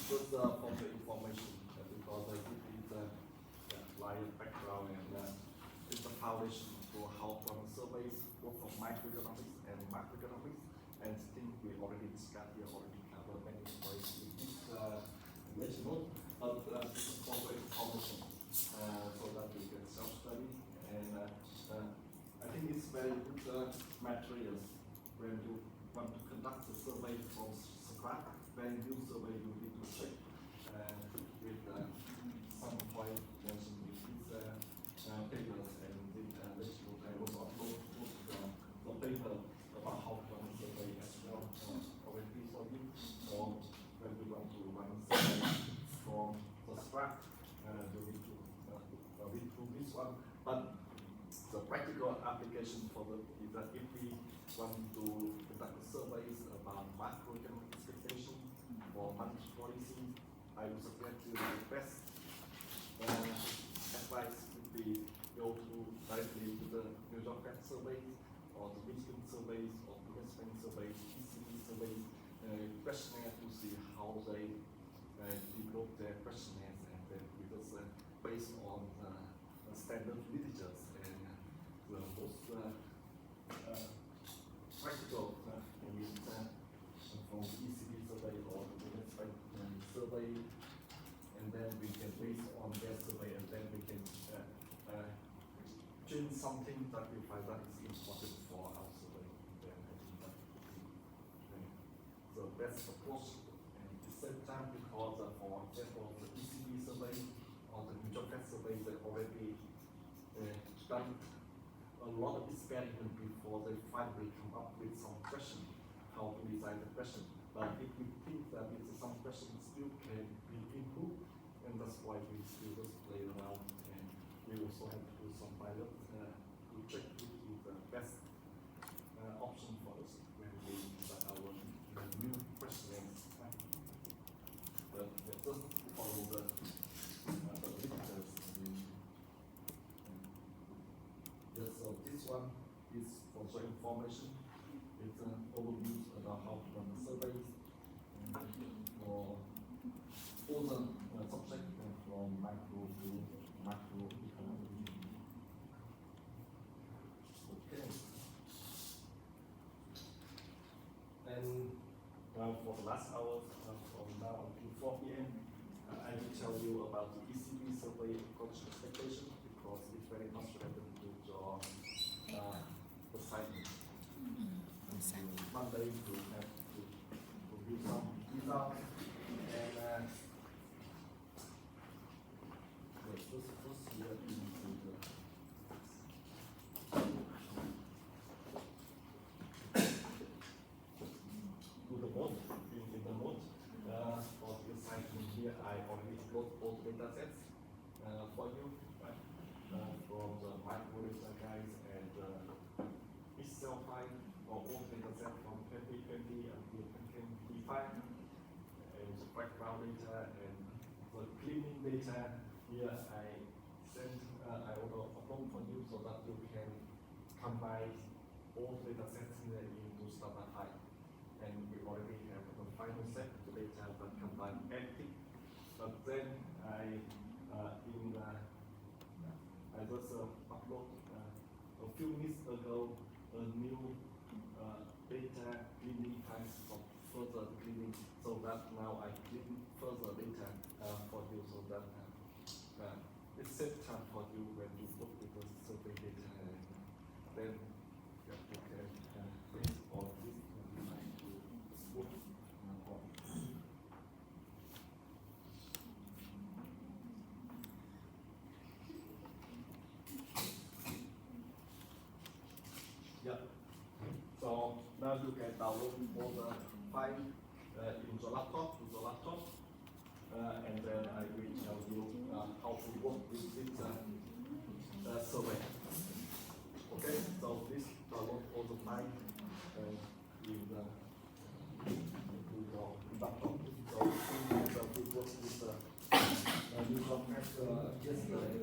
just for the information, because this is live background and it's the foundation for how to run surveys, both for microeconomics and macroeconomics. And I think we already discussed, we already covered many points in this lecture, but this is for the information so that we can self-study. And I think it's very good materials when you want to conduct a survey from scratch. When you survey, you need to check with some point mentioned in these papers and the lecture. I also upload the paper about how to run a survey as well already for you. So when you want to run a survey from the scratch, you need to read through this one. But the practical application for the is that if we want to conduct surveys about macroeconomic expectation or monetary policy, I would suggest you the best advice would be go to directly to the New York Fed surveys or the Michigan surveys or the West Bank surveys, ECB surveys, questionnaire to see how they develop their questionnaires, and then because based on standard literatures and the most practical from ECB survey or the West Bank survey, and then we can base on their survey, and then we can change something that we find that is important for our survey. Then I think that would be the best approach. And at the same time, because for example, the ECB survey or the New York Fed survey, they already done a lot of experiment before they finally come up with some question, how to design the question. But if we think that some questions still can be improved, and that's why we still just play around, and we also have to do some pilot to check which is the best option for us when we design our new questionnaires. But just follow the literatures. Yes, so this one is for your information. It's an overview about how to run the surveys for all the subjects from micro to macroeconomic. Okay. And for the last hour, from now until 4 p.m., I will tell you about the ECB survey approach expectation, because it's very much related to your assignment. Monday to have to do some results, and first here to the note. In the note for the assignment here, I already upload all the data sets for you, right? From the micro data guys and Excel file or all data set from 2020 until 2025, and the background data and the cleaning data. Here I sent, I also upload for you so that you can combine all the data sets here into Stata file. And we already have the final set of the data that combine everything. But then I just upload a few minutes ago a new data cleaning files for further cleaning, so that now I clean further data for you, so that it saves time for you when you look at the survey data, and then you can base on this design to work on. Yeah. So now you can download all the file in your laptop, and then I will tell you how to work with this survey. Okay, so please download all the file in your laptop. So we work with the new contact yesterday.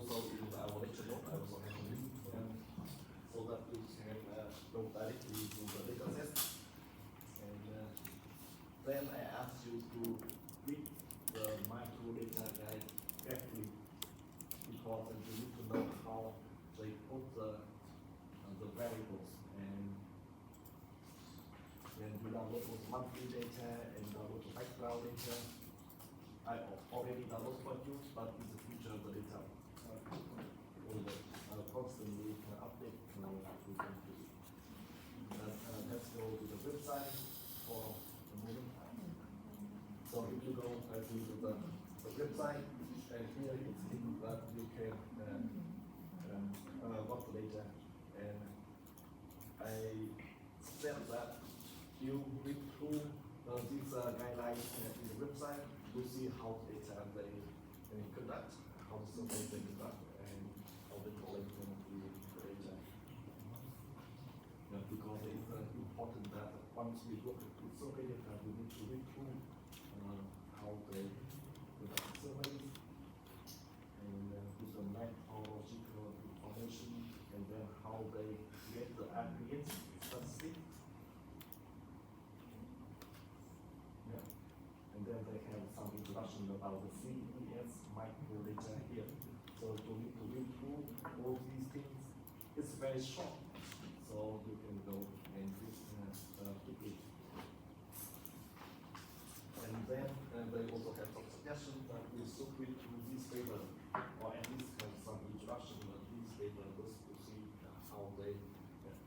also in our lecture note, I also have a link so that you can go directly to the dataset. And then I ask you to read the microdata guide carefully because you need to know how they put the variables. And then you download the monthly data and download the background data. I already downloaded for you, but in the future the data will constantly update. Let's go to the website for the moment. So if you go to the website, and here it's in that you can watch the data. And I said that you read through these guidelines in the website. You see how data they conduct, how the survey they conduct, and how they collect the data. Because it is important that once we look at the survey data, we need to read through how they conduct surveys, and with the methodological information, and then how they get the aggregate statistics. And then they have some introduction about the CES microdata here. So you need to read through all these things. It's very short, so you can go and read quickly. And then they also have some suggestions that we should read through this paper, or at least have some introduction of these papers to see how they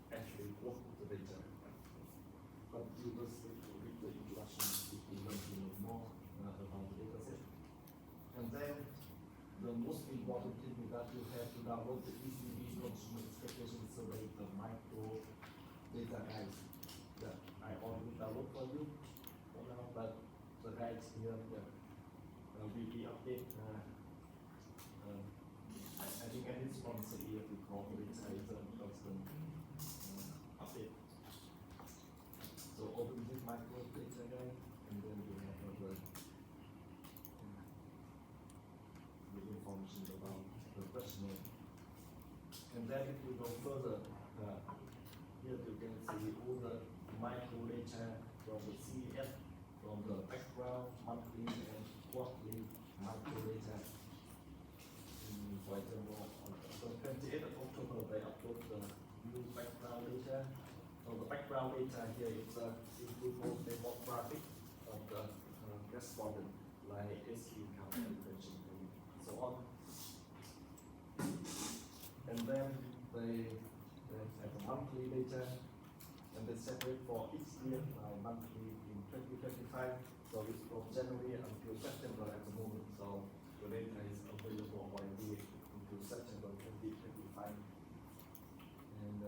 actually work with the data. But you just need to read the introduction to learn more about the data set. And then the most important thing is that you have to download the ECB Consumer Expectation Survey, the micro data guides that I already downloaded for you for now, but the guides here we update I think at least once a year because the data is a constant update. So open this micro data guide, and then you have the information about the questionnaire. And then if you go further, here you can see all the micro data from the CEF, from the background, monthly and quarterly micro data. For example, on the 28th of October, they upload the new background data. So the background data here is include demographic of the respondent, like age, income, education, and so on. And then they have the monthly data, and they separate for each year by monthly in 2025. So it's from January until September at the moment. So the data is available for a year until September 2025. And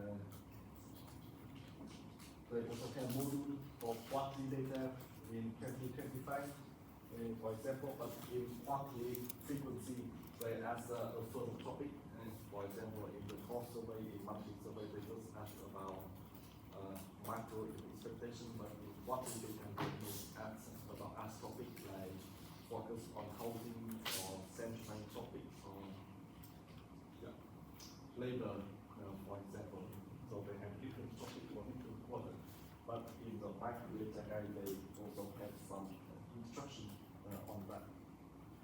they also have module for quarterly data in 2025. For example, but in quarterly frequency, they ask a further topic. And for example, in the core survey, in monthly survey, they just ask about macro expectation, but in quarterly data, they ask about topic like focus on housing or central topics or labor, for example. So they have different topics for different quarters. But in the micro data guide, they also have some instruction on that.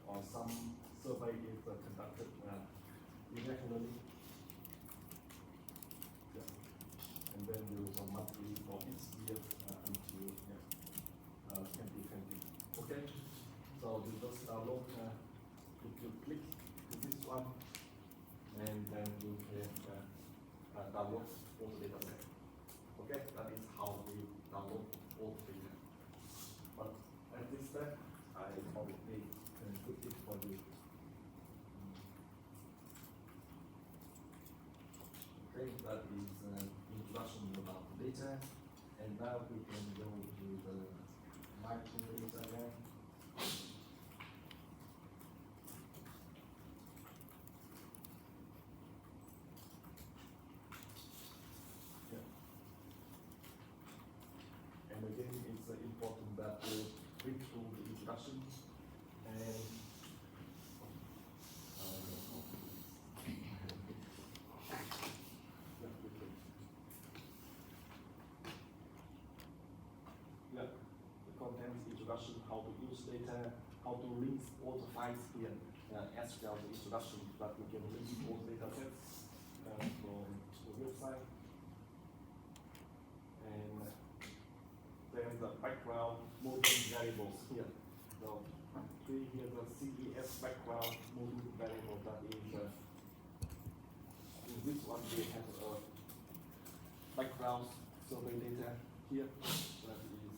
Or some survey is conducted irregularly. And then there is a monthly for each year until 2020. Okay, so you just download, if you click to this one, and then you can download all the data set. Okay, that is how we download all the data. But at this step, I already put it for you. Okay, that is introduction about the data, and now we can go to the micro data again. And again, it's important that we read through the introduction and how to link all the files here as well the introduction that we can link all the data sets from the website. And then the background module variables here. So here the CES background module variable that is in this one we have background survey data here. That is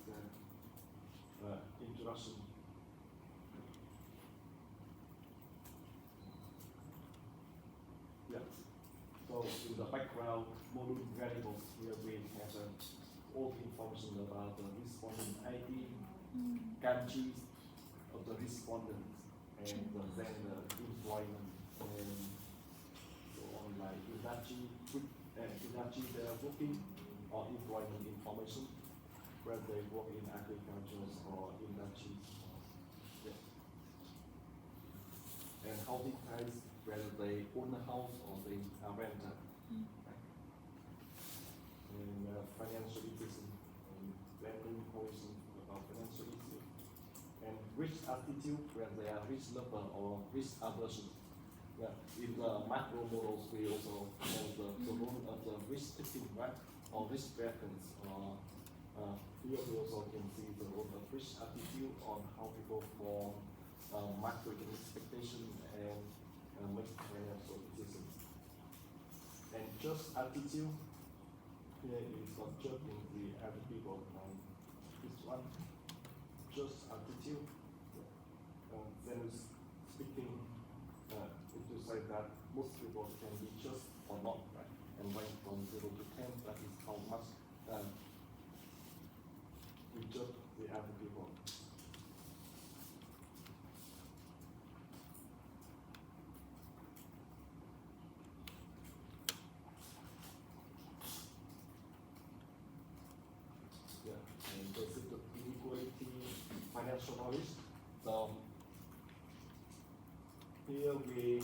introduction. Yeah. So in the background module variables here we have all the information about the respondent ID, countries of the respondents, and then the employment and so on, like industry, they are working or employment information, whether they work in agriculture or industry. Yeah. And housing types, whether they own a house or they are renter. And financial inclusion and lending policy about financial issue. And risk attitude, when they are risk level or risk aversion. Yeah. In the macro models, we also have the role of the risk taking, right? Or risk preference. Here we also can see the role of risk attitude on how people form macroeconomic expectation and make financial decisions. And just attitude. Here is observing the other people. This one, just attitude. Then is speaking to say that most people can be just or not, right? And rank from 0 to 10, that is how much we judge the other people. And basic inequality, financial knowledge. So here we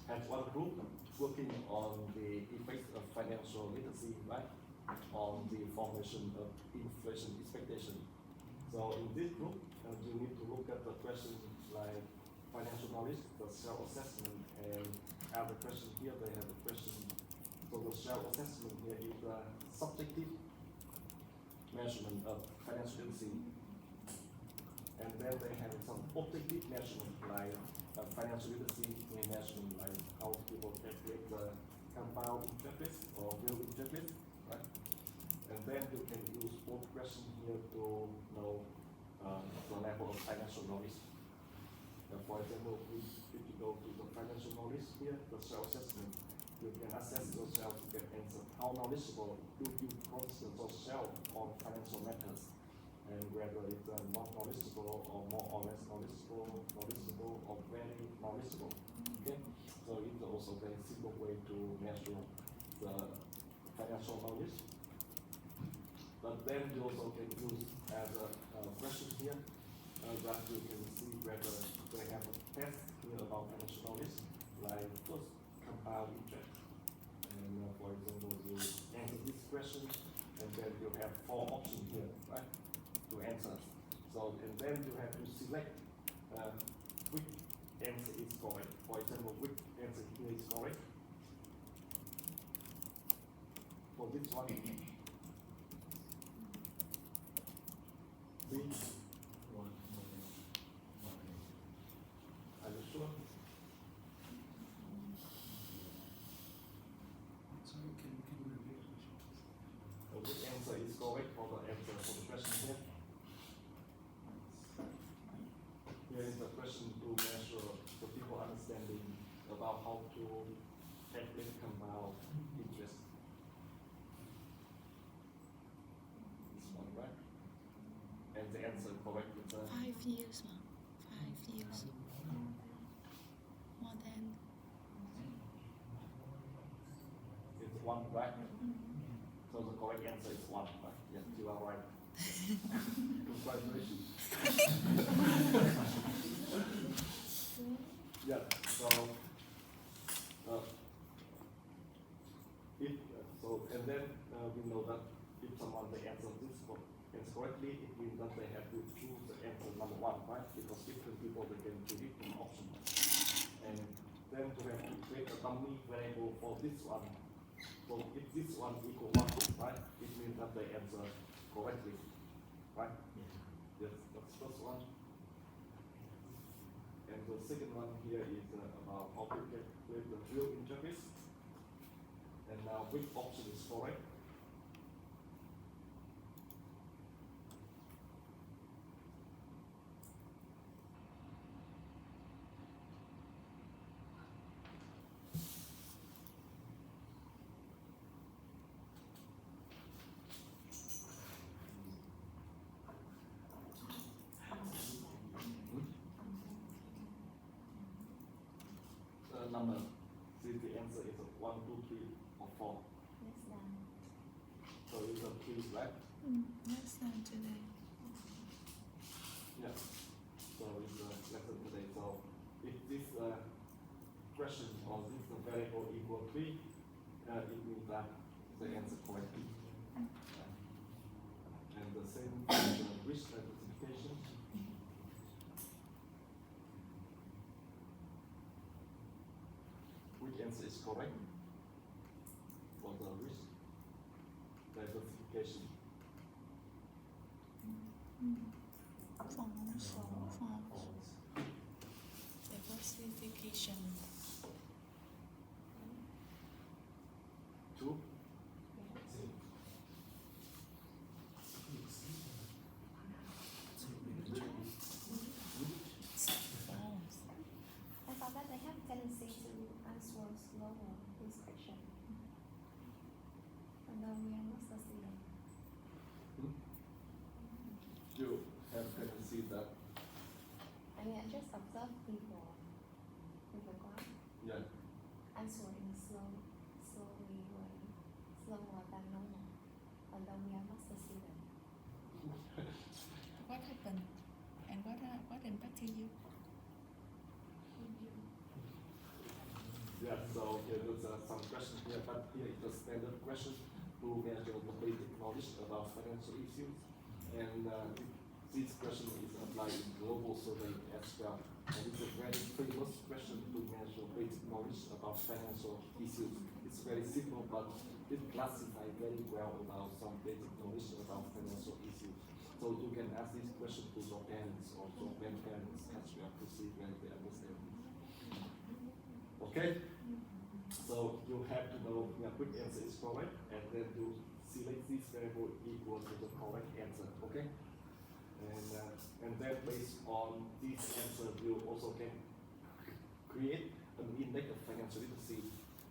have one group working on the effects of financial literacy, right, on the formation of inflation expectation. So in this group, you need to look at the questions like financial knowledge, the self-assessment, and other question here. They have a question. So the self-assessment here is a subjective measurement of financial literacy, and then they have some objective measurement like financial literacy measurement, like how people calculate the compound interest rate or real interest rate, right? And then you can use both questions here to know the level of financial knowledge. For example, if you go to the financial knowledge here, the self-assessment, you can assess yourself to get answer. How knowledgeable do you consider yourself on financial matters, and whether it's not knowledgeable or more or less knowledgeable, or very knowledgeable. Okay, so it's also a very simple way to measure the financial knowledge. But then you also can use as a question here that you can see whether they have a test here about financial knowledge, like first compound interest. And for example, you answer this question, and then you have 4 options here, right, to answer. So, and then you have to select which answer is correct. For example, which answer here is correct. For this one, are you sure? Sorry, can you repeat? Which answer is correct for the answer for the question here? Here is the question to measure the people understanding about how to calculate compound interest. This one, right? And the answer correct with the 5 years, 5 years. More than. it's 1, right? So the correct answer is 1, right? Yes, you are right. Congratulations. Yeah, so if so, and then we know that if someone they answer this answer correctly, it means that they have to choose the answer number one, right? Because different people they can predict an option. And then we have to create a dummy variable for this one. So if this one equal 1, right, it means that they answer correctly, right? Yes, that's the first one. And the second one here is about how to calculate the real interface. And now which option is correct? Number. See the answer is 1, 2, 3, or 4. Less than. So it's a 3, right? Less than today. Yeah. So it's lesson today. So if this question or this variable equal 3, it means that the answer correctly. And the same for the risk classification. Which answer is correct for the risk diversification? False. Diversification. 2. False. I thought that they have tendency to answer slower this question. And then we are not succeeding. You have tendency that, I mean, I just observe people with a class yeah, answering slowly when slower than normal. And then we are not succeeding. What happened? And what impacted you? yeah. So here there's some questions here, but here is a standard question to measure the basic knowledge about financial issues. And this question is applied in global survey as well. And it's a very famous question to measure basic knowledge about financial issues. It's very simple, but it classifies very well about some basic knowledge about financial issues. So you can ask this question to your parents or your grandparents as well to see whether they understand it. Okay? So you have to know which answer is correct, and then you select this variable equal to the correct answer. Okay? And then based on this answer, you also can create an index of financial literacy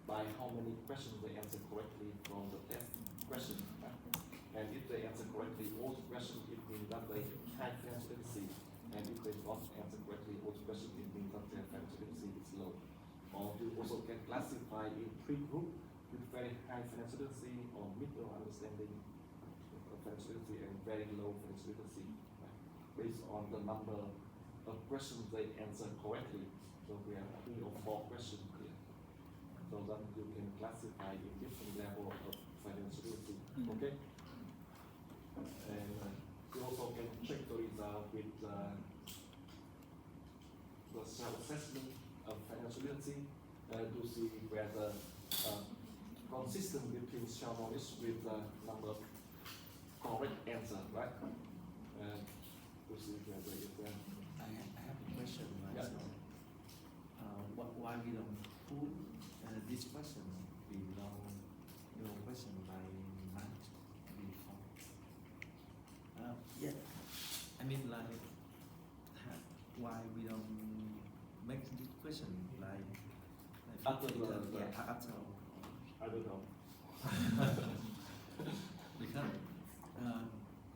by how many questions they answer correctly from the test question. And if they answer correctly all the questions, it means that they have financial literacy. And if they don't answer correctly all the questions, it means that their financial literacy is low. Or you also can classify in 3 groups with very high financial literacy or middle understanding of financial literacy and very low financial literacy, right? Based on the number of questions they answer correctly. So we have 3 or 4 questions here. So that you can classify in different level of financial literacy. Okay? And you also can check the result with the self-assessment of financial literacy to see whether consistent between self-knowledge with the number of correct answer, right? To see whether it's I have a question, right? Yeah. So, why we don't put this question below your question by March before? Yeah, I mean like why we don't make this question like After the- after I don't know. because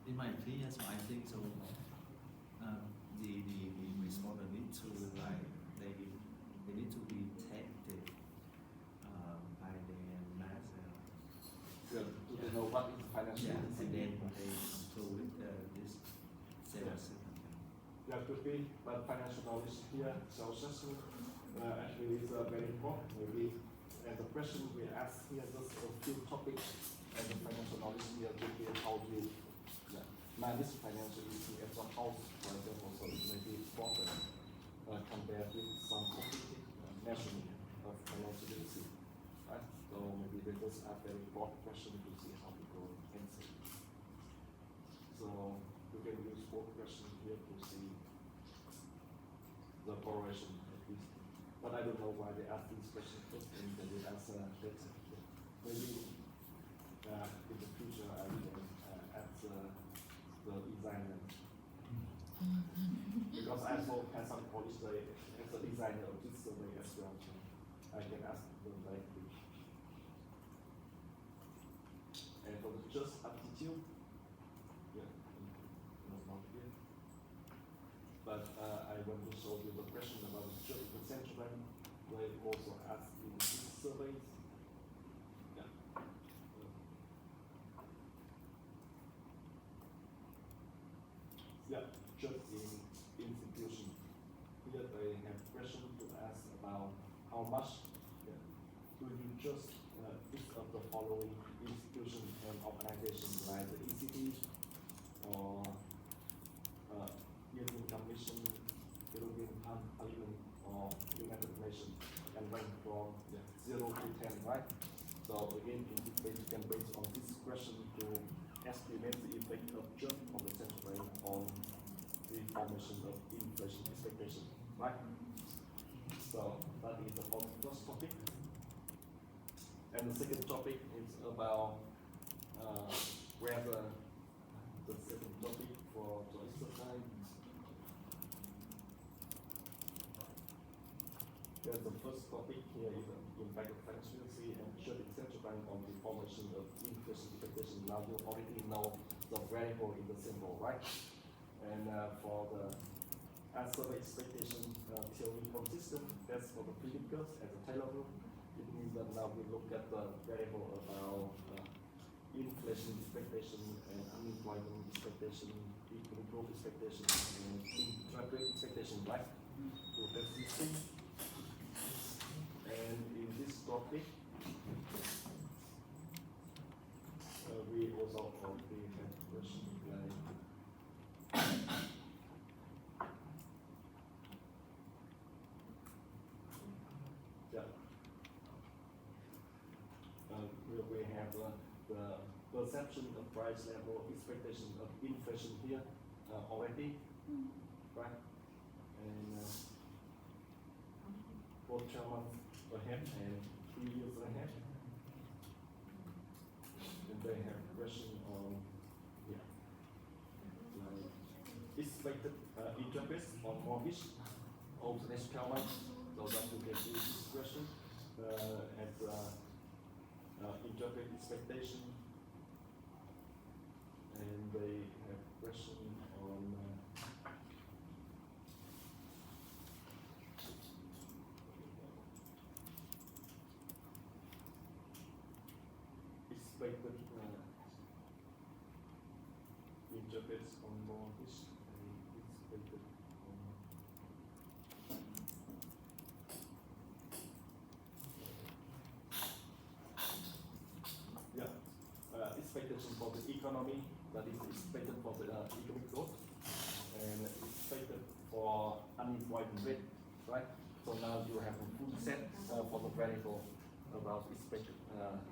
in my opinion, so I think so. The responder need to like they need to be tested by their master. Yeah, do they know what is financial Yeah, literacy? and then they include this self-assessment. Yeah, could be, but financial knowledge here, self-assessment, actually is very important. Maybe, and the question we ask here, just a few topics, and the financial knowledge here could be how you manage financial issue as a house, for example, so it may be important compared with some cognitive measurement of financial literacy, right? So maybe they just ask very broad question to see how people answer. So we can use both questions here to see the correlation at least. But I don't know why they ask these questions first and then they answer later. Maybe in the future I will ask the designer. Because I also have some college as a designer of this survey as well. So I can ask them directly. And for the just aptitude, yeah, no, not here. But I want to show you the question about the central bank. They also ask in these surveys. Yeah. Yeah, just in institution. Here they have question to ask about how much do you just each of the following institutions and organizations like the ECB or European Commission, European Parliament or United Nations, and rank from 0 to 10, right? So again, in this way, you can base on this question to estimate the effect of just of the central bank on the formation of inflation expectation, right? So that is the first topic. And the second topic is about whether the second topic for the exercise. There's the first topic here is the impact of transparency and should the central bank on the formation of inflation expectation. Now you already know the variable in the symbol, right? And for the answer the expectation theory consistent, that's for the predictors as a Taylor group. It means that now we look at the variable about inflation expectation and unemployment expectation, economic growth expectation, and interest rate expectation, right? So that's this thing. And in this topic, we also already have questions like we have the perception of price level, expectation of inflation here already, right? And 12 months ahead and 3 years ahead. And they have a question on like expected interest on mortgage over the next 12 months. So that you can use this question as interest expectation. And they have question on expected interest on mortgage and expected on expectation for the economy, that is expected for the economic growth, and expected for unemployment rate, right? So now you have a full set for the variable about expected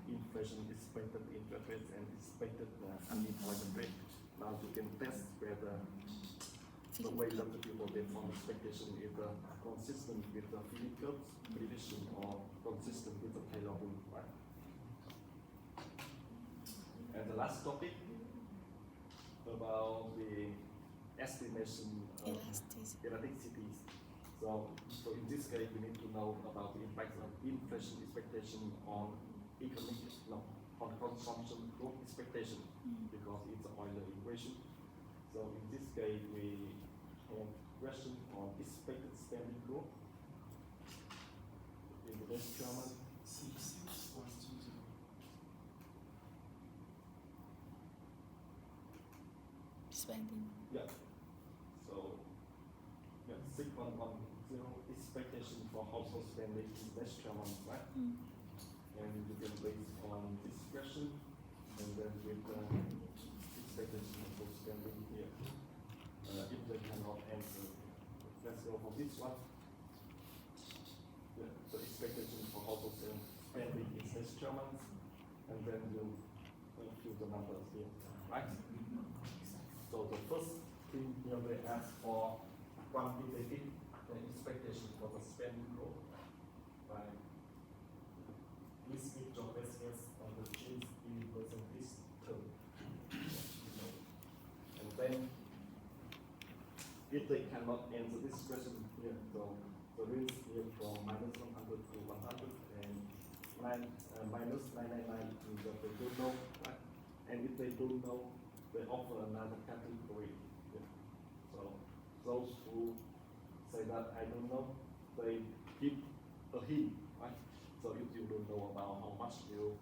inflation, expected interest rates, and expected unemployment rate. Now you can test whether the way that the people get from expectation is consistent with the Philip curve's prediction or consistent with the Taylor rule, right? And the last topic about the estimation of elasticities. So in this case, we need to know about the impact of inflation expectation on on consumption growth expectation, because it's an Euler equation. So in this case, we have question on expected spending growth in the next German. Spending. Yeah. So 6110 expectation for household spending in the next German, right? And you can base on this question, and then with expectation for spending here. If they cannot answer, let's go for this one. The expectation for household spending is next 12 months, and then you fill the numbers here, right? So the first thing here they ask for quantitative the expectation for the spending growth, right? Please give your best guess on the change in percentage term. And then if they cannot answer this question here, so the range here from minus 100 to 100 and minus 999 means that they don't know, right? And if they don't know, they offer another category. Yeah. So those who say that I don't know, they give a hint, right? So if you don't know about how much you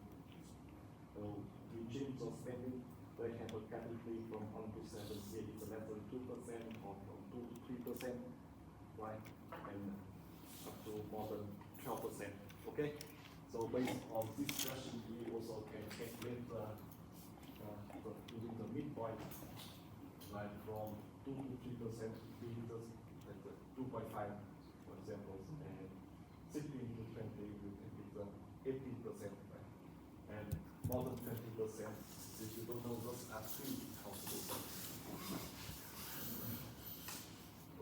change your spending, they have a category from 1 to 7. Here it's less than 2% or from 2 to 3%, right? And up to more than 12%. Okay? So based on this question, we also can calculate using the midpoint, like from 2 to 3%, we just like 2.5, for example, and 16 to 20, we can get 18%, right? And more than 20%, if you don't know, those are 3 possible.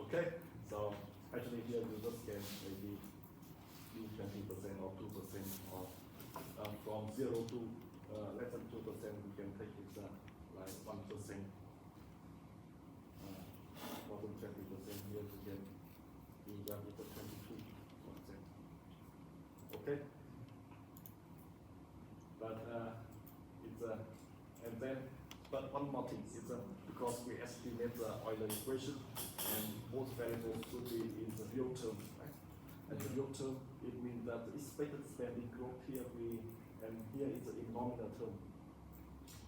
Okay, so actually here you just can maybe do 20% or 2% or from 0 to less than 2%, we can take it like 1%. More than 20% here we can do that with the 22%. Okay, but it's and then but one more thing is because we estimate the Euler equation and both variables should be in the real term, right? And the real term, it means that the expected spending growth here and here is in nominal term.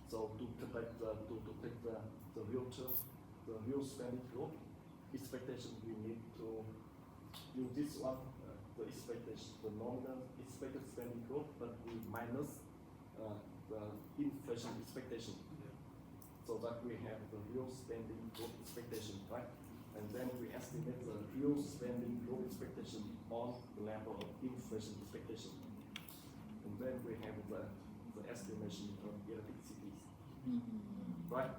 So to take the real term, the real spending growth expectation, we need to use this one, the expectation, the nominal expected spending growth, but we minus the inflation expectation. So that we have the real spending growth expectation, right? And then we estimate the real spending growth expectation on the level of inflation expectation. And then we have the estimation of elasticities, right?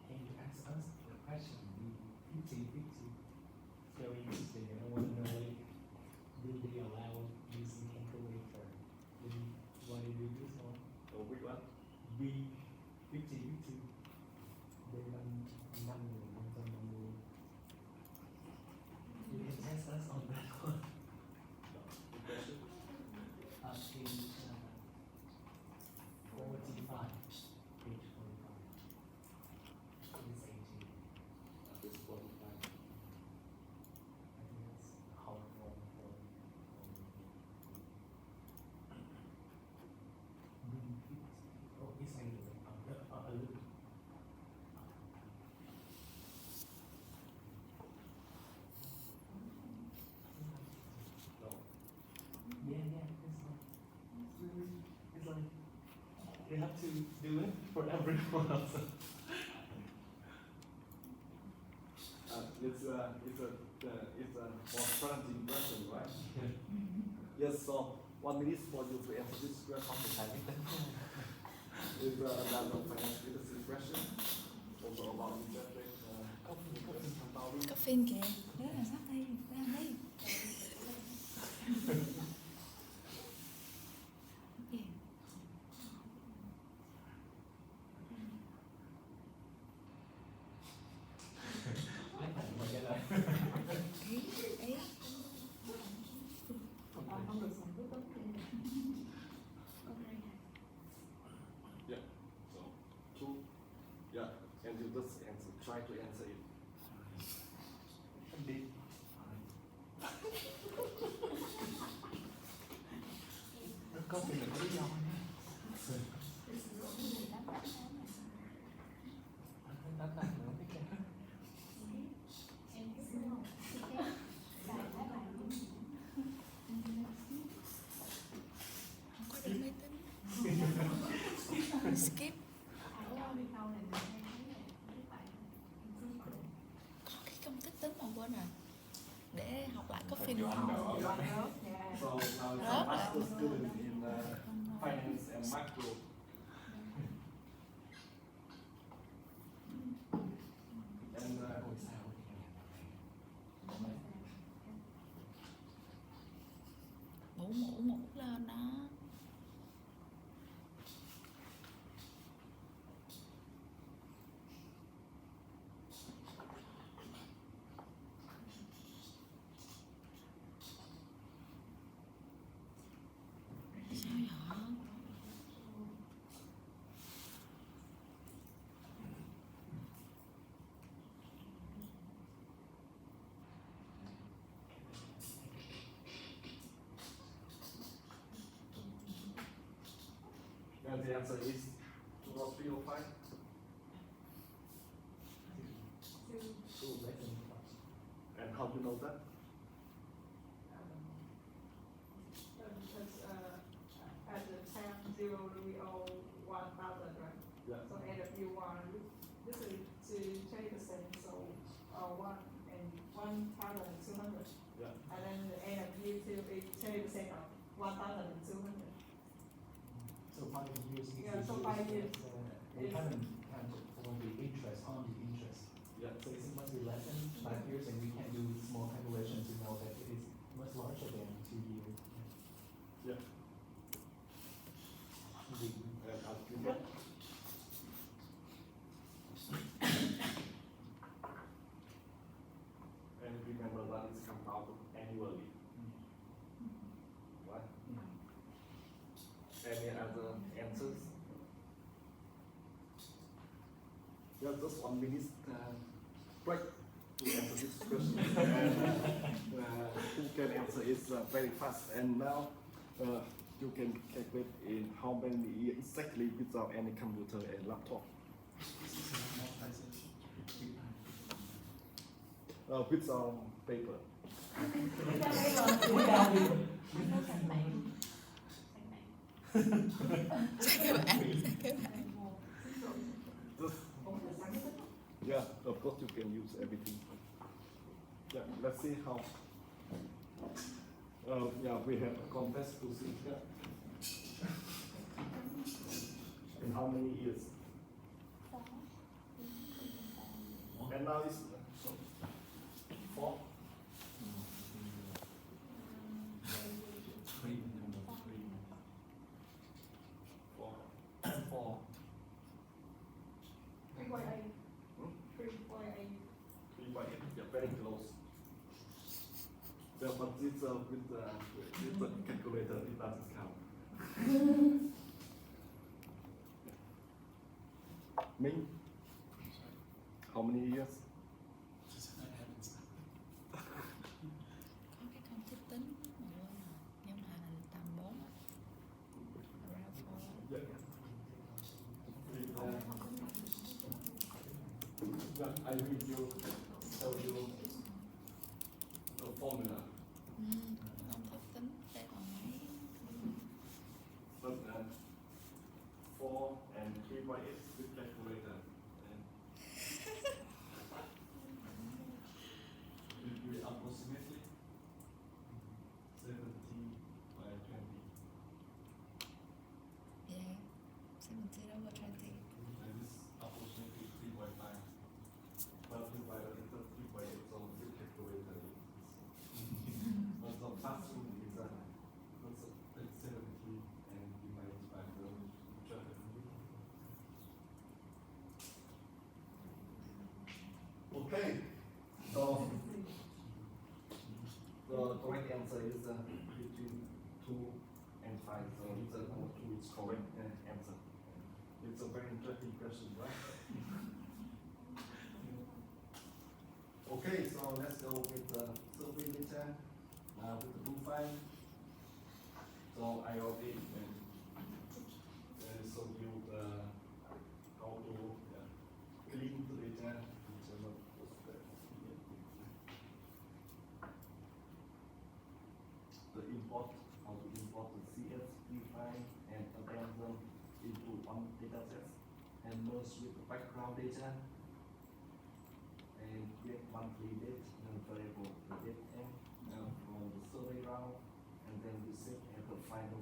Can you ask us the question? 50-50. Very interesting. I want to know, like, do they allow using calculator? Do you want to do this one? So which one? Be 50-50. They don't manual, don't manual. You can test us on that one. Good question. Page 45. Page 45. It's 18. This 45. I think that's how it works for oh, it's anyway. A little. No. Yeah, it's like, it's like, you have to do it for everyone else. It's a more challenging question, right? Yes, so 1 minute for you to answer this question. Is another financial literacy question, also about interest rate, compounding. Có phim kìa, nhớ là sắp đây, ra đây. Gì? Ý. Không được sản xuất tốt Yeah, so 2, yeah, and you just try to answer it. Đi. Nó có thể là có lý do nhé. Đáp lại nữa biết chưa? Không có được máy tính. skip. Có cái công thức tính mà quên rồi. Để học lại có phim You không? know, so now it's a master student in finance and macro. And Ôi sao Mũ lên đó. Sao vậy? and the answer is 2 or 3 or 5. Two lesson plus. And how do you know that? Because at the time zero we owe 1,000, right? Yeah. So end of year one, this is to 20%, so one and 1,200. Yeah. And then the end of year two is 20% of 1,200. So 5 years. Yeah, so 5 years. We haven't counted for the interest on the interest. Yeah. So it must be less than 5 years, and we can do small calculation to know that it is much larger than 2 years. Yeah. We- And how do you know? And remember that it's compounded annually. Right? Any other answers? Yeah, just 1 minute break to answer this question. And who can answer is very fast. And now you can calculate in how many years exactly without any computer and laptop. Without paper. Sao các bạn? Just, yeah, of course you can use everything. Yeah, let's see how. Yeah, we have a contest to see here. In how many years? And now it's 4. Three, number three. 4. 4. 3.8. Hmm? 3.8. 3.8. Yeah, very close. Yeah, but it's with the calculator, it doesn't count. Ming, how many years? Có cái công thức tính mà quên rồi. Nhưng mà là tầm 4 á. Around 4. Yeah. Yeah, I read you, tell you the formula. Công thức tính đây còn mấy. But 4 and 3.8 with calculator. And it will be approximately 70 by 20. Yeah. 70 over 20. And this approximately 3.9. But divided into 3.8, so with calculator is. But the fast one is it's 70 and divided by the Okay, so the correct answer is between 2 and 5, so it's number 2 is correct answer. It's a very interesting question, right? Okay, so let's go with the survey data, with the blue file. So I already showed you how to clean the data. The import, how to import the CSV file and append them into one data set and merge with the background data and get monthly date variable the date M from the survey round, and then we save as the final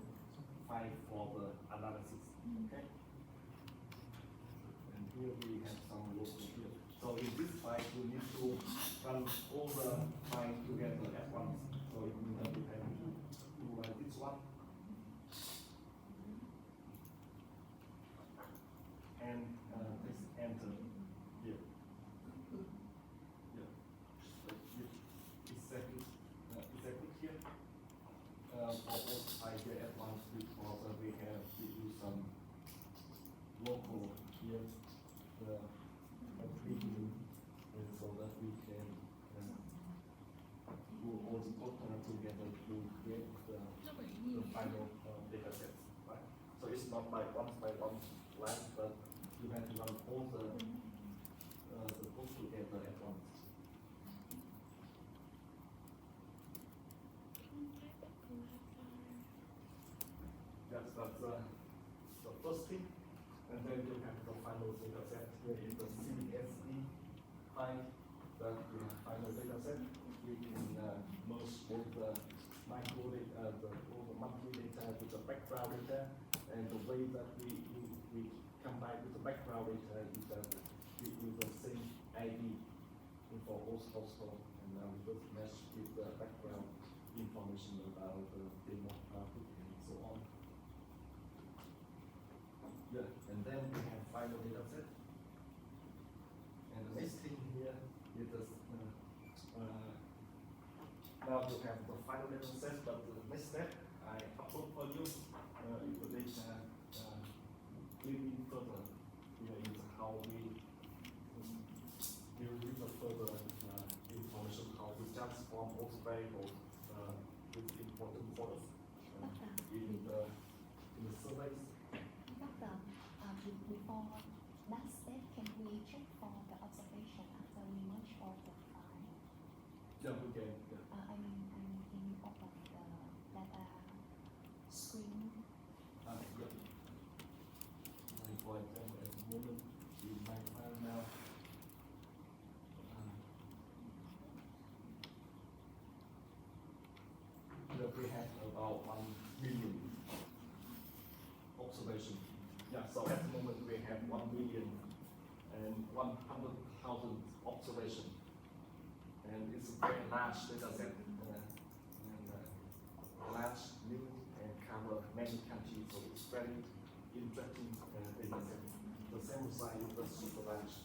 file for the analysis. Okay. And here we have some local here. So in this file, you need to run all the files together at once. So it means that we have to do like this one. And let's enter here. Yeah. Exactly here. For all files here at once because we have to do some local here. The preview, and so that we can do all the total together to create the final data sets, right? So it's not by one line, but you have to run all the code together at once. That's the first thing. And then you have the final data set. Here is the CSV file, that we have final data set. We can merge both the micro data, all the monthly data with the background data, and the way that we combine with the background data is that we use the same ID for all household, and we just mesh with the background information about the demographic and so on. Yeah, and then we have final data set. And the next thing here is the, now you have the final data set, but the next step I upload for you is the data cleaning further. Here is how we read the further information, how we transform all the variables with important for us in the surveys. Doctor, before that step, can we check for the observation after we merge all the file? Yeah, we can. Yeah. I mean, can you open the data screen? Yeah. Like for example, at the moment in my file now, here we have about 1 million observation. Yeah, so at the moment we have 1,100,000 observation, and it's a very large data set, large, new, and cover many countries, so it's very interesting data set. The sample size is super large.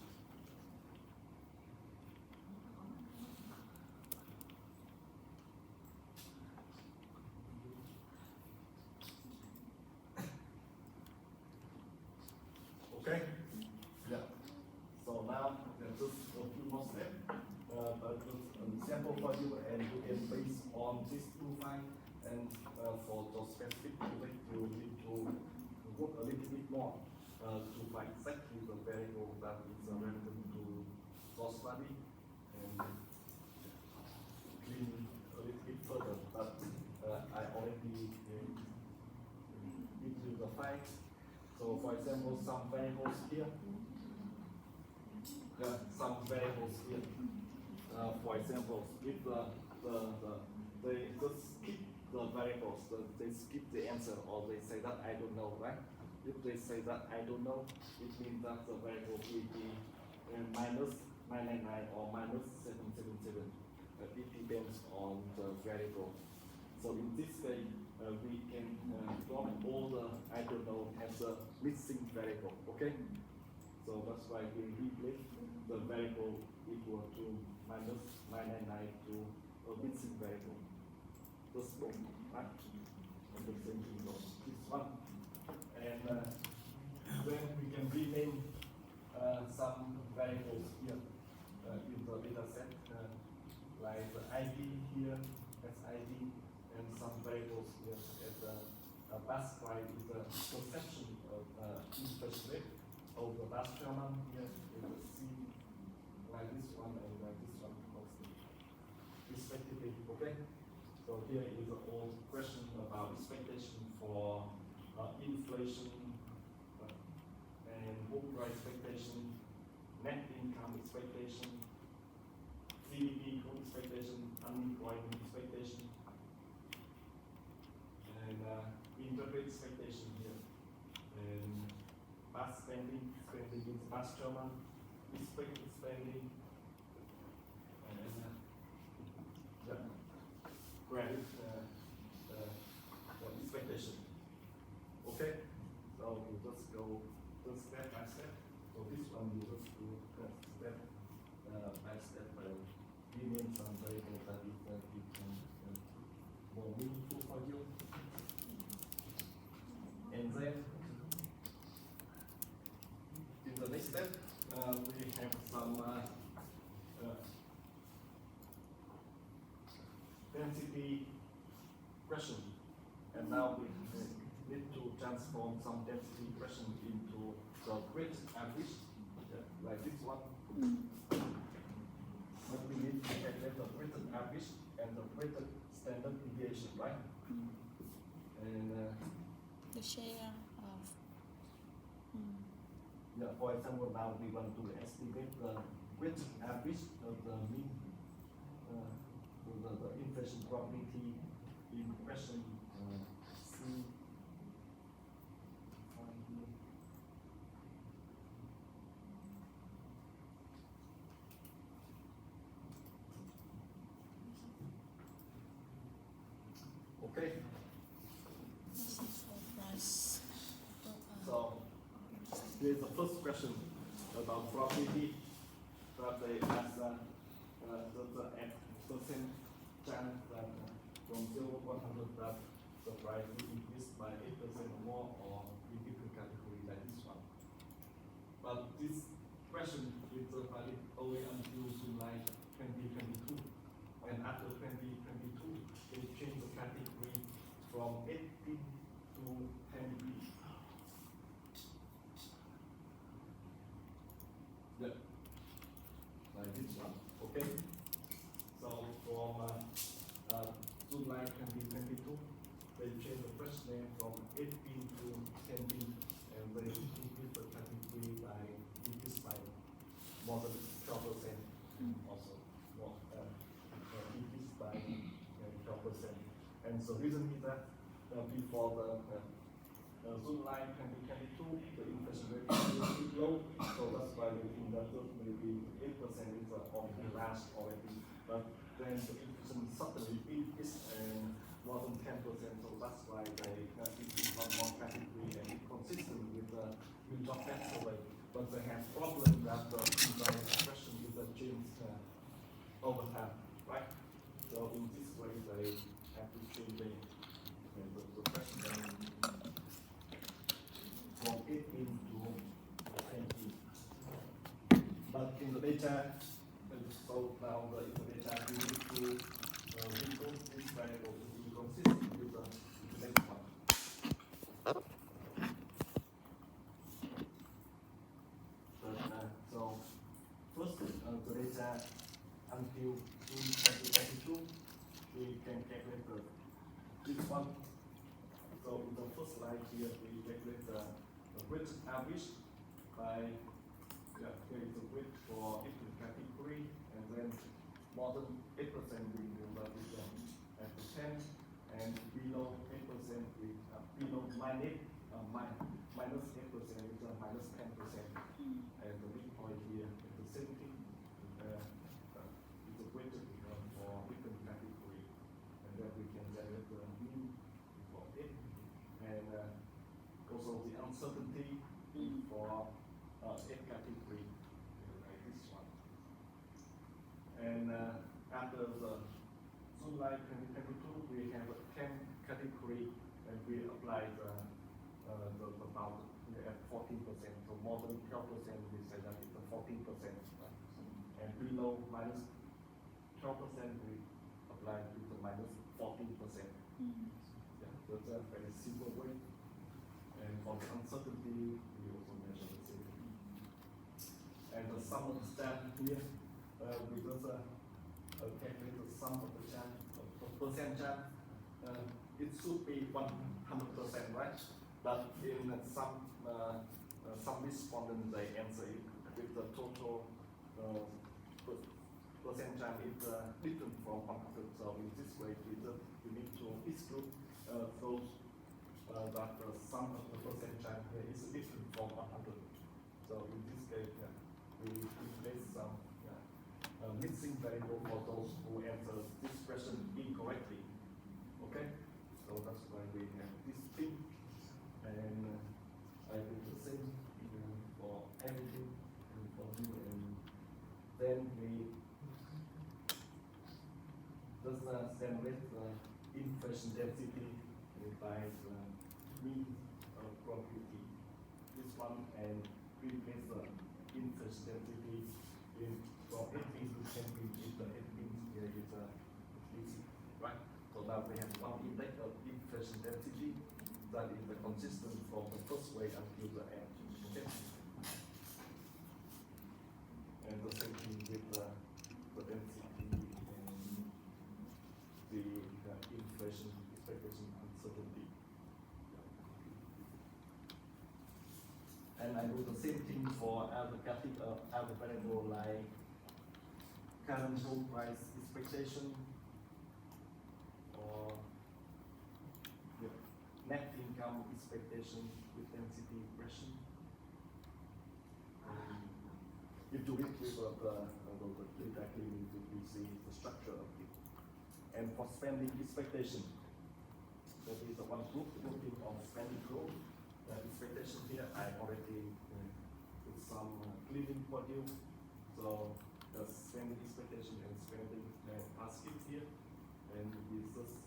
Okay? Yeah. So now there's just a few more steps. But just a sample for you, and you can base on these two files, and for the specific project you need to work a little bit more to find exactly the variable that is relevant to source study, and clean a little bit further. But I already give you the files. So for example, some variables here. Some variables here. For example, if they just skip the variables, they skip the answer, or they say that I don't know, right? If they say that I don't know, it means that the variable will be minus 999 or minus 777. It depends on the variable. So in this way, we can plot all the I don't know as a missing variable, okay? So that's why we replace the variable equal to minus 999 to a missing variable. This one, right? And the same thing for this one. And then we can rename some variables here in the data set, like the ID here as ID, and some variables here as the bus ride is the perception of interest rate. So the bus common here is the C, like this one and like this one, respectively. Okay. So here is the old question about expectation for inflation employee expectation, net income expectation, GDP growth expectation, unemployment expectation, and interest rate expectation here, and past spending is past German, expected spending, and the credit expectation. Okay, so we just go just step by step. So this one we just do step by step by giving some variables that you can more meaningful for you. And then in the next step we have some density question. And now we need to transform some density question into the weighted average, like this one. But we need to calculate the weighted average and the weighted standard deviation, right? And The share of. yeah, for example, now we want to estimate the weighted average of the mean, the inflation probability in question. Okay, This is for price. so here's the first question about probability that they ask the percent chance that from 0 to 100 that the price will increase by 8% or more, or in different category like this one. But this question is valid only until July 2022. And after 2022, they change the category from 18 to 10B. Yeah, like this one. Okay. So from July 2022, they change the first name from 18 to 10B, and they increase the category by more than 12%, also more increased by 12%. And so reason is that before the July 2022, the inflation rate is really low, so that's why we think that maybe 8% is already last already. But then the inflation suddenly increased and more than 10%, so that's why they increase one more category, and it's consistent with the job tax survey. But they have problem that the expression is changed over time, right? So in this way they have to change the question from 18 to 20. But in the data, so now in the data we need to remove this variable to be consistent with the next one. So first, the data until June 2022, we can calculate this one. So in the first slide here, we calculate the weighted average by, here is the weight for different category, and then more than 8% we will at the 10, and below 8% we below minus 8% is minus 10%. And the midpoint here is the 70. It's a weighted for different category, and then we can generate the mean for it, and also the uncertainty for 8 category, like this one. And after the July 2022, we have a 10 category, and we apply the about at 14%, so more than 12%, we say that it's a 14%, right? And below minus 12%, we apply to the minus 14%. Yeah, that's a very simple way. And for the uncertainty, we also measure the same thing. And the sum of the stat here, we just calculate the sum of the chance, percent chance. It should be 100%, right? But in some some respondents they answer it with the total percent time is different from 100. So in this way, you need to exclude those that the sum of the percent time here is different from 100. So in this case, we replace some missing variable for those who answer this question incorrectly. Okay, so that's why we have this thing, and I do the same for everything and for you, and then we just generate the inflation density by the mean probability. This one, and replace the inflation density in from 18 to 10 if the 18 here is easy, right? So now we have one index of inflation density that is consistent from the first way until the end. Okay? And the same thing with the density and the inflation expectation uncertainty. And I do the same thing for other variable like current home price expectation or net income expectation with density regression. You do it with exactly we see the structure of it. And for spending expectation, that is the one group looking on spending growth. The expectation here I already put some cleaning for you. So the spending expectation and spending basket here, and we just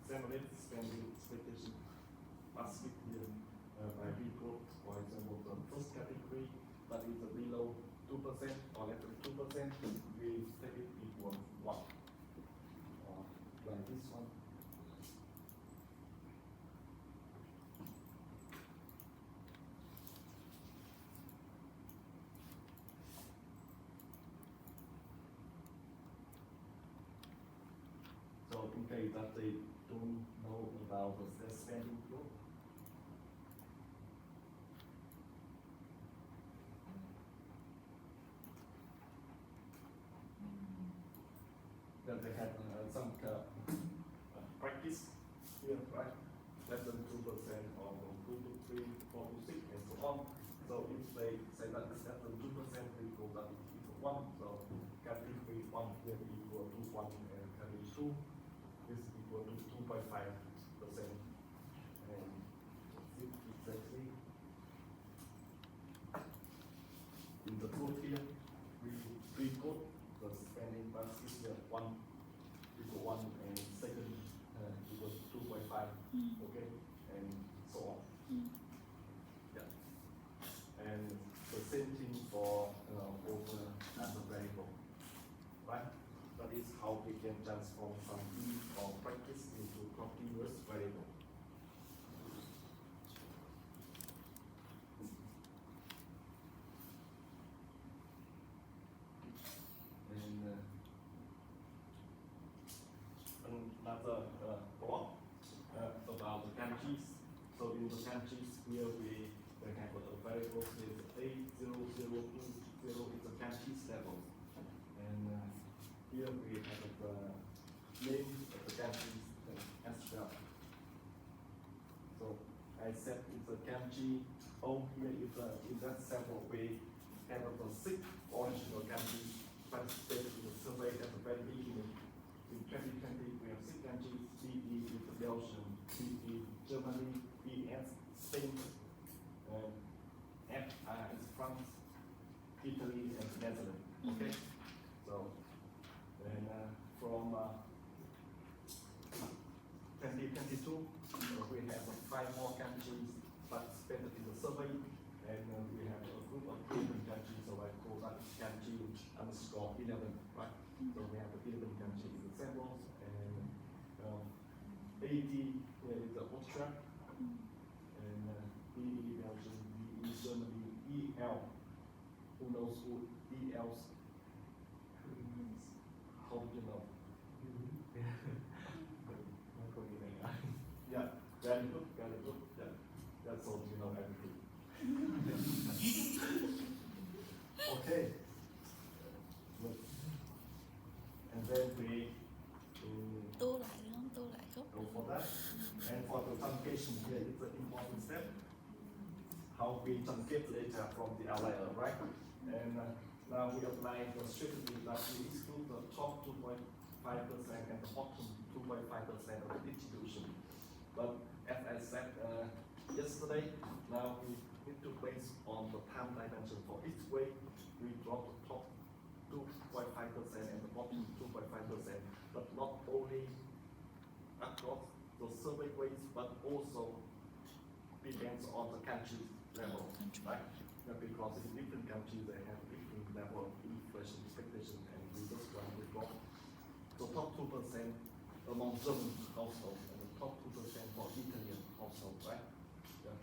generate spending expectation basket here by regroup. For example, the first category that is below 2% or less than 2%, we take it equal 1. Or like this one. So in case that they don't know about the spending growth, that they have some practice here, right? Less than 2% or 2 to 3, 4 to 6, and so on. So if they say that it's less than 2%, we call that it's equal 1. So category 1 here equal to 1, and category 2 is equal to 2.5%. And exactly in the code here, we pre-code the spending basket here 1 equal 1, and second equal 2.5, okay, and so on. Yeah. And the same thing for over as a variable, right? That is how we can transform some mean or practice into continuous variable. And another block about the countries. So in the countries here we have a variable is A0020 is the country's level. And here we have the name of the countries as well. So I said it's a country. Oh, here is in that sample we have the 6 original countries participated in the survey at the very beginning. In 2020, we have 6 countries: CE is Belgium, CE Germany, ES Spain, F is France, Italy, and Netherlands. Okay, so then from 2022, we have 5 more countries participated in the survey, and we have a group of 11 countries. So I call that country underscore 11, right? So we have 11 countries in the samples, and 80 here is Austria, and EE Belgium, EE Germany, EL. Who knows who EL's? How do you know? Yeah, very good, very good. Yeah, that's all you know everything. Okay. Good. And then we Tua lại được không? Tua lại khúc. go for that. And for the truncation here is an important step. How we truncate data from the outlier, right? And now we apply the strategy that we exclude the top 2.5% and the bottom 2.5% of the distribution. But as I said yesterday, now we need to base on the time dimension for each way. We drop the top 2.5% and the bottom 2.5%, but not only across the survey weights, but also depends on the country level, right? Because in different countries they have different level of inflation expectation, and we just want to drop the top 2% among German households and the top 2% for Italian households, right? Yeah.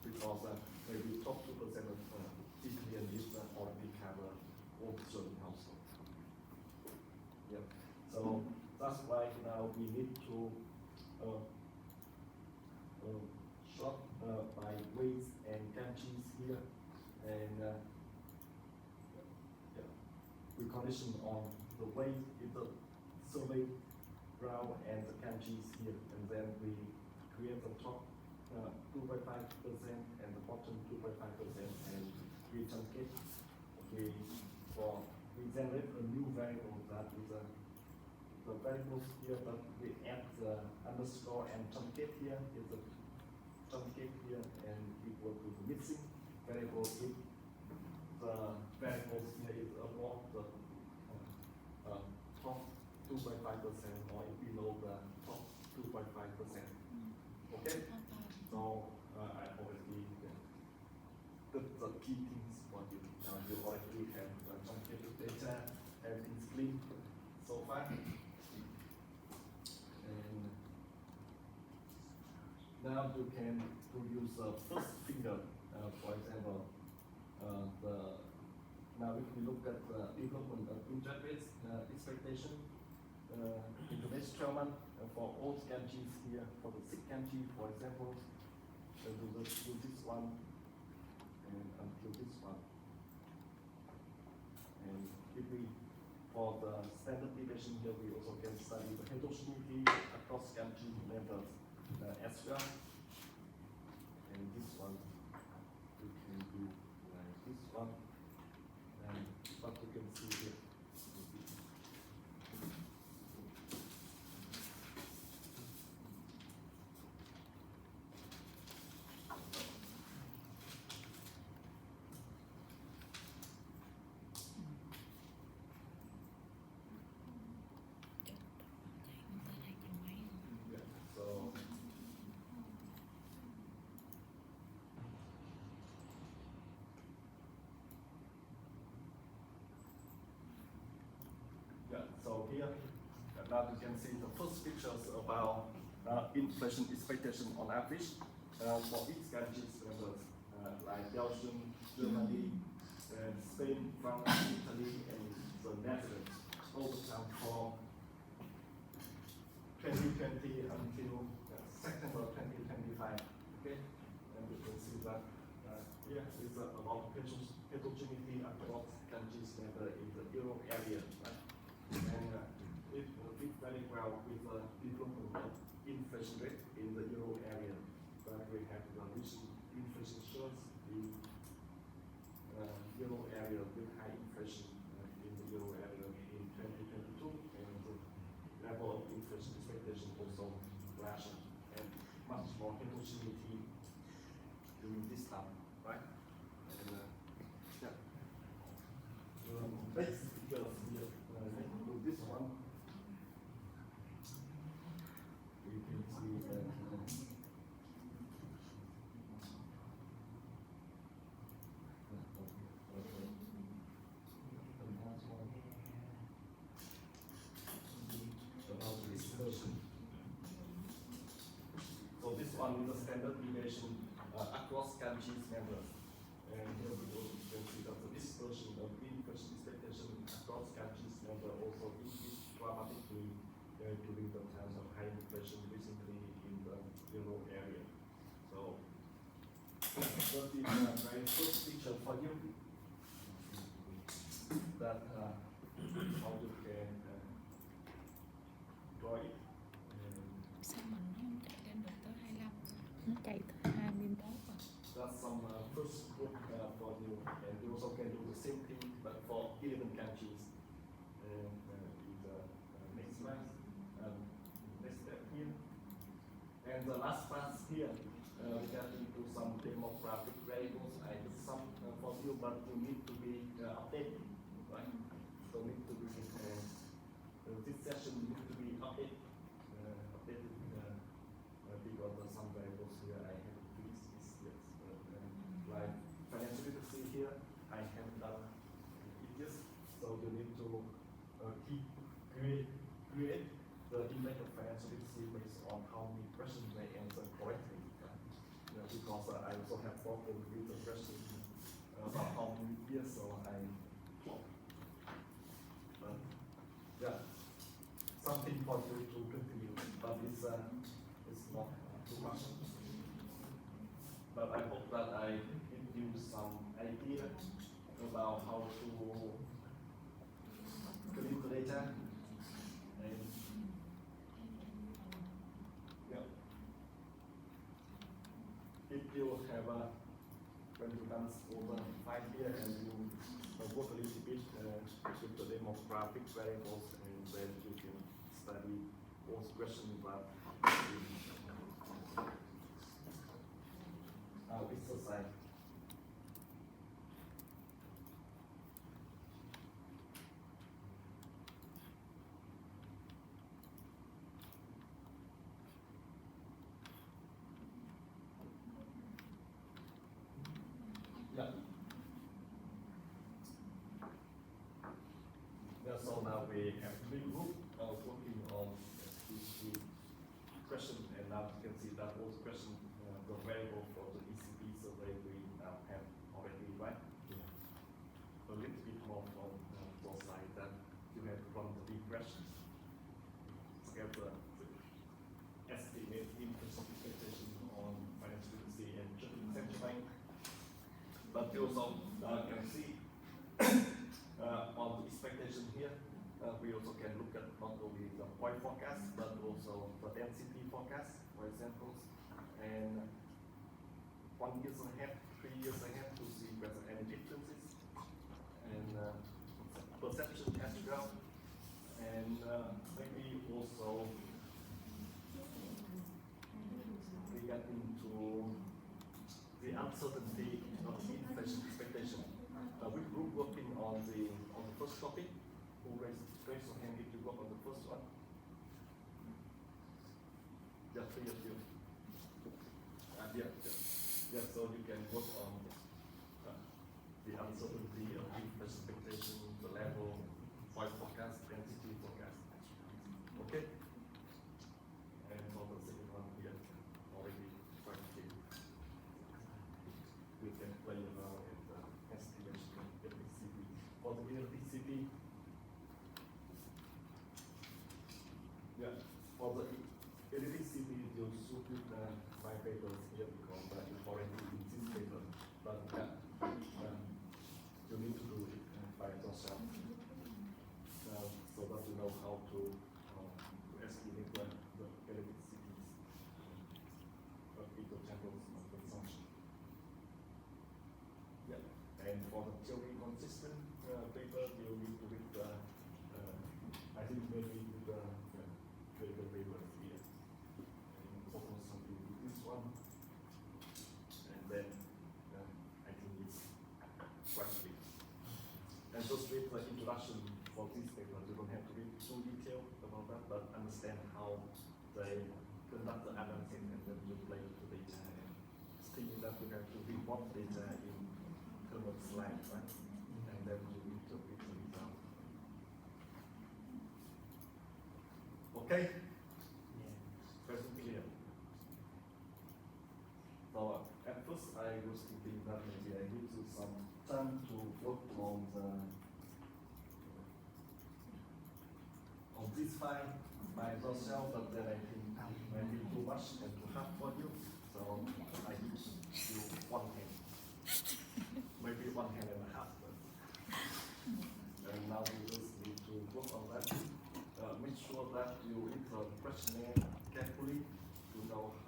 Because maybe top 2% of Italian is already cover all the German households. Yeah. So that's why now we need to short by weights and countries here, and yeah, we condition on the weight in the survey ground and the countries here, and then we create the top 2.5% and the bottom 2.5%, and we truncate. We generate a new variable that is the variables here, but we add the underscore and truncate here is a truncate here and equal to the missing variable if the variables here is above the top 2.5% or below the top 2.5%. Okay? So I already put the key things for you. Now you already have the truncated data, everything's clean so far. And now you can use the first figure, for example, now if we look at the development of interest rates expectation in the next 12 months for all countries here, for the sick country, for example, do this one and until this one. And if we, for the standard deviation here, we also can study the heterogeneity across country members as well. And this one, we can do like this one, and what you can see here. Yeah, so yeah, so here now you can see the first pictures about inflation expectation on average for each country's members, like Belgium, Germany, Spain, France, Italy, and the Netherlands, over time from 2020 until September 2025. Okay, and you can see that here is a lot of heterogeneity across countries member in the Euro area, right? And it fits very well with the development of inflation rate in the Euro area. But we have the recent inflation shows in Euro area with high inflation in the Euro area in 2022, and the level of inflation expectation also larger and much more heterogeneity during this time, right? And yeah, basic figures here. With this one, you can see that. About the dispersion. So this one is a standard deviation across countries members. And here we also can see that the dispersion of inflation expectation across countries members also increased dramatically during the times of high inflation recently in the Euro area. So the very first picture for you that how you can draw it. Sao mà nó không chạy lên được tới 25? Nó chạy tới 21 rồi. That's some first book for you, and you also can do the same thing, but for 11 countries. And next slide, next step here, and the last part here, we get into some demographic variables. I did some for you, but you need to be updated, right? So need to be this session need to be updated, because some variables here I have fixed this yet. Like financial literacy here, I haven't done it yet, so you need to create the image of financial literacy based on how many questions they answer correctly. Because I also have problem with the question about how many years, so yeah, something for you to continue, but it's not too much. But I hope that I give you some idea about how to clean the data. And yeah, if you have when you done over 5 years and you work a little bit with the demographic variables, and then you can study those questions about exercise. Yeah. Yeah, so now we have three groups working on these questions, and now you can see that those questions the variable for the ECB survey we now have already, right? Yeah. A little bit more on both sides that you have to run the big questions. Get the estimate interest expectation on financial literacy and central bank. But you also can see on the expectation here, we also can look at not only the point forecast, but also the density forecast, for example, and 1 year ahead, 3 years ahead to see whether any differences, and perception as well, and maybe also we get into the uncertainty of the inflation expectation. We group working on the first topic. Who raise your hand if you work on the first one? Yeah, 3 of you. Yeah. So you can work on the uncertainty of the inflation expectation, the level, point forecast, density forecast. Okay. And for the second one here, already quite clear. We can play around with the estimation of LTCP. For the LTCP, yeah, for the LTCP, you should put my papers here because it's already in this paper. But you need to do it by yourself. So that you know how to estimate the LTCPs of equal channels of consumption. Yeah, and for the theory consistent paper, you need to read the, I think maybe the paper here. And focus on this one. And then I think it's quite big. And just read the introduction for this paper. You don't have to read too detailed about that, but understand how they conduct the analysis and then you play the data. And thinking that you have to report data in terms of slides, right? And then you need to read the result. Okay? Yeah. Very clear. So at first I was thinking that maybe I need to some time to work on this file by myself, but then I think it might be too much and too hard for you. So I need to do one thing.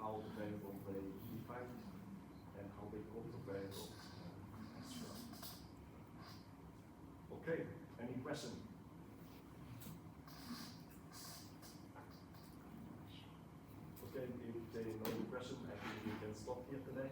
how the variable they define and how they code the variable as well. Okay, any question? Okay, if there are no question, I think we can stop here today.